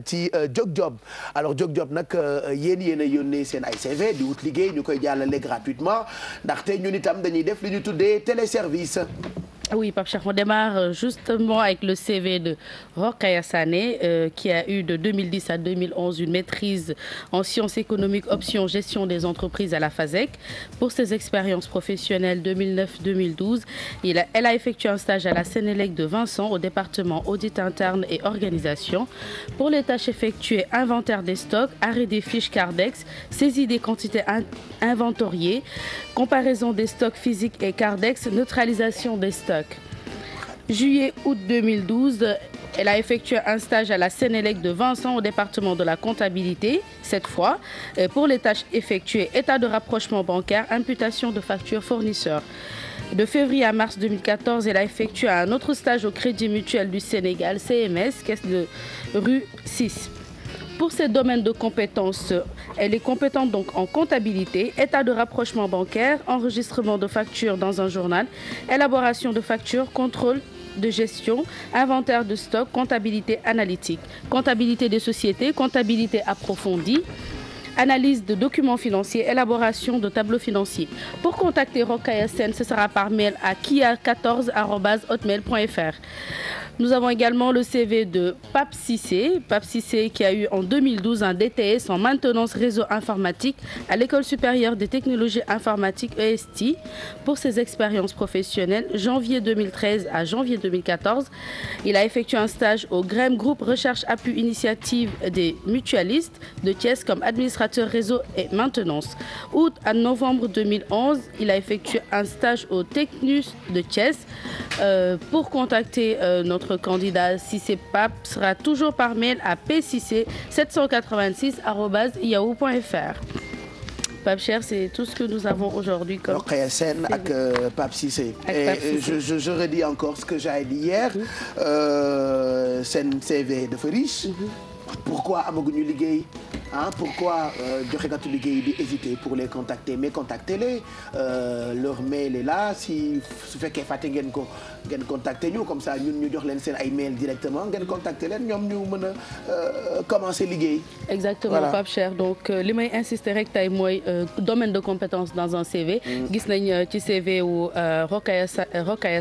ci Jóg Job alors Jóg Job nag yéen a yónnee seen ay CV di wut liggéey ñu koy jàllale gratuitement ndaxte ñun itam dañuy def li ñu tuddee téléservice. Oui, Pape Cheikh, on démarre justement avec le CV de Rokhaya Sané qui a eu de 2010 à 2011 une maîtrise en sciences économiques, option gestion des entreprises à la FASEC. Pour ses expériences professionnelles 2009-2012, elle a effectué un stage à la Sénélec de Vincent au département audit interne et organisation. Pour les tâches effectuées, inventaire des stocks, arrêt des fiches Cardex, saisie des quantités inventoriées, comparaison des stocks physiques et Cardex, neutralisation des stocks. Juillet-août 2012, elle a effectué un stage à la Sénélec de Vincent au département de la comptabilité, cette fois. Pour les tâches effectuées, état de rapprochement bancaire, imputation de factures fournisseurs. De février à mars 2014, elle a effectué un autre stage au Crédit Mutuel du Sénégal, CMS, caisse de rue 6. Pour ces domaines de compétences, elle est compétente donc en comptabilité, état de rapprochement bancaire, enregistrement de factures dans un journal, élaboration de factures, contrôle de gestion, inventaire de stock, comptabilité analytique, comptabilité des sociétés, comptabilité approfondie, analyse de documents financiers, élaboration de tableaux financiers. Pour contacter Rokhaya Sané, ce sera par mail à kia14@hotmail.fr. Nous avons également le CV de Pape Cissé qui a eu en 2012 un DTS en maintenance réseau informatique à l'École supérieure des technologies informatiques ESTI. Pour ses expériences professionnelles, janvier 2013 à janvier 2014, il a effectué un stage au GREM Groupe Recherche Appui Initiative des Mutualistes de Thiès comme administrateur réseau et maintenance. Août à novembre 2011, il a effectué un stage au Technus de Thiès. Pour contacter notre candidat Cissé Pape sera toujours par mail à p6c786@yahoo.fr. Pape Cheikh, c'est tout ce que nous avons aujourd'hui comme Rokhaya Sané ak Pape Cissé. Et je redis encore ce que j'ai dit hier. Seen CV dafa riche. Pourquoi amaguñu liggéey pourquoi joxekatu liggéey di hésiter pour les contacter mais contactez-les leur mail est là si su fekkee fàtte ngeen ko ngeen contacter ñu comme ça ñun ñu jox leen seen ay mail directement ngeen contacter leen ñoom ñu mën a commencer liggéi. Exactement voilà. Pape Cheikh donc li may insister rek tey mooy domaine de compétence dans un CV. gis nañ ci CV wu Rokhaya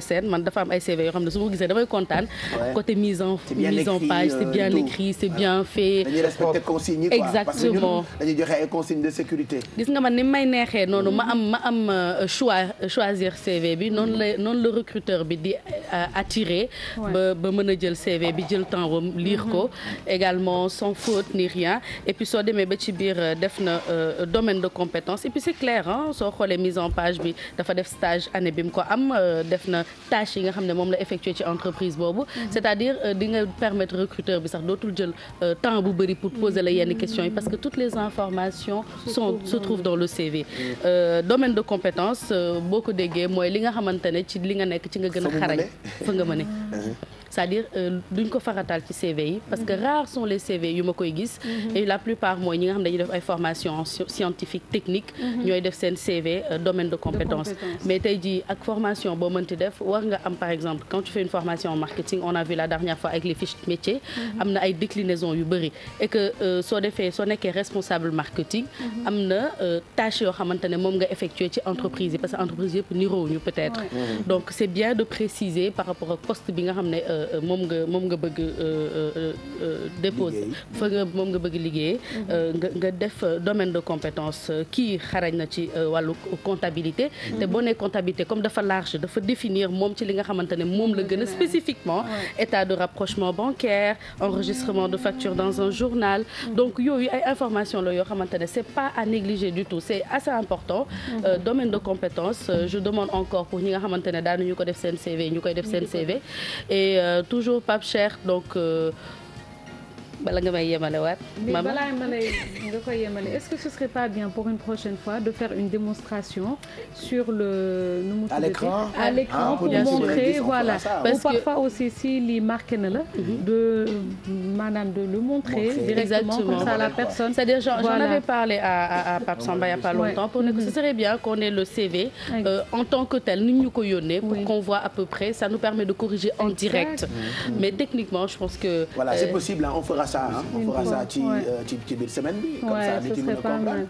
Sané man dafa am ay CV yoo xam ne su ma gisee damay kontaan. côté mise en page c'est bien écrit c'est bien fait. dañuy respecter consignes quoi. Exactement parce que ñun dañuy joxe ay consignes de sécurité. gis nga man ni may neexee noonu ma am choisir CV bi noonu la recruteur bi di attirer ba mën a jël CV bi jël temps wam lire ko également sans faute ni rien et puis soo demee ba ci biir def na domaine de compétence et puis c'est clair soo xoolee mise en page bi dafa def stage année bi mu ko am def na tâches yi nga xam ne moom la effectué ci entreprise boobu c'est-à-dire di nga permettre recruteur bi sax dootul jël temps bu bëri pour poser la yenn questions yi parce que toutes les informations se trouvent dans le CV. Domaine de compétence boo ko déggee mooy li nga xamante ne ci li nga nekk ci nga gën a xarañ fa nga mëne c'est-à-dire duñ ko faratal ci CV yi parce que rares sont les CV yu ma koy gis et la plupart mooy ñi nga xam ne dañuy def ay formation scientifique technique ñooy def seen CV domaine de compétence mais tey jii ak formation boo mënti def war nga am par exemple quand tu fais une formation en marketing on a vu la dernière fois avec les fiches métiers am na ay déclinaisons yu bëri et que soo nekkee responsable marketing am na tâches yoo xamante ne moom nga effectuer ci entreprise yi parce que entreprise yëpp niroowuñu peut-être donc c'est bien de préciser par rapport ak poste bi nga xam ne moom nga bëgg déposer moom nga bëgg liggéey nga def domaine de compétence kii xarañ na ci wàllu comptabilité te boo nee comptabilité comme dafa large dafa définir moom ci li nga xamante ne moom la gën a spécifiquement état de rapprochement bancaire enregistrement de facture dans un journal donc yooyu ay information la yoo xamante ne c'est pas à négliger du tout c'est assez important domaine de compétence je demande encore pour ñi nga xamante ne daanuñu ko def seen CV ñu koy def seen CV et toujours Pape Cheikh donc bala nga may yemale waat. mais balaa nga koy yemale est-ce que ce serait pas bien pour une prochaine fois de faire une démonstration sur le. à l'écran pour montrer voilà parce que parfois aussi si lii marqué na la. de maanaam de le montrer directement comme ça à la personne. c'est-à-dire j'en avais parlé à Pape Samba il y a pas longtemps pour ne que ce serait bien qu'on ait le CV en tant que tel ni ñu ko yónnee pour qu'on voit à peu près ça nous permet de corriger en direct mais techniquement je pense que. voilà c'est possible on fera ça ci biir semaine bi. comme ça nit yi mën a comprendre.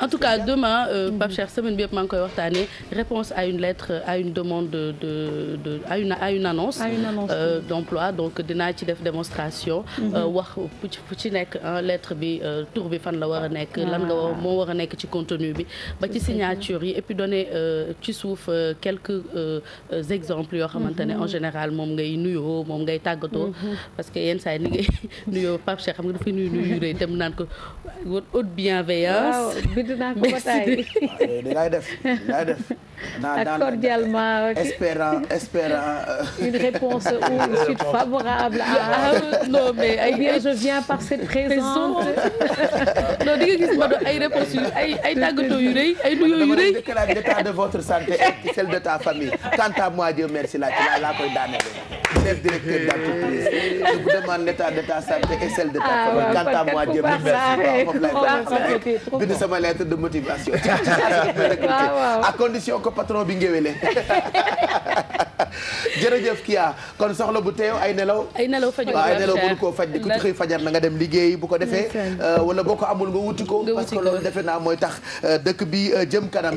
En tout cas demain Pape Cheikh semaine bi yëpp maa ngi koy waxtaanee réponse à une lettre à une demande à une annonce d'emploi donc dinaa ci def démonstration. wax fu ci nekk lettre bi tur bi fan la war a nekk. lan nga moo war a nekk ci contenu bi ba ci signature yi et puis donner ci suuf quelques exemples yoo xamante ne en général moom ngay nuyoo moom ngay tàggatoo. parce que yenn saa yi ni ngay nuyoo Pape Cheikh xam nga dafay nuyu yu rëy dem naan ko haute bienveillance. waaw bind naa ko ba tey. dangay def. cordialement. espérant. une réponse ou une suite favorable à. non mais eh bien je viens par cette présente. non di nga gis ma doon ay réponses yu ay tàggatoo yu rëy ay nuyoo yu rëy. l'état de votre santé et celle de ta famille quant à moi Dieu merci laa koy daaneel. chef directeur d'entreprise je vous demande l'état de ta santé et celle de ta famille quant à moi Dieu merci. bind sama lettre de motivation. à condition que patron bi ngéwéle. jërëjëf Kia kon soxla bu teew ay nelaw. ay nelaw faju ay nelaw mënu koo faj ku ci xëy fajar na nga dem liggéey bu ko defee. wala boo ko amul nga wuti ko. parce que loolu defe naa mooy tax dëkk bi jëm kanam.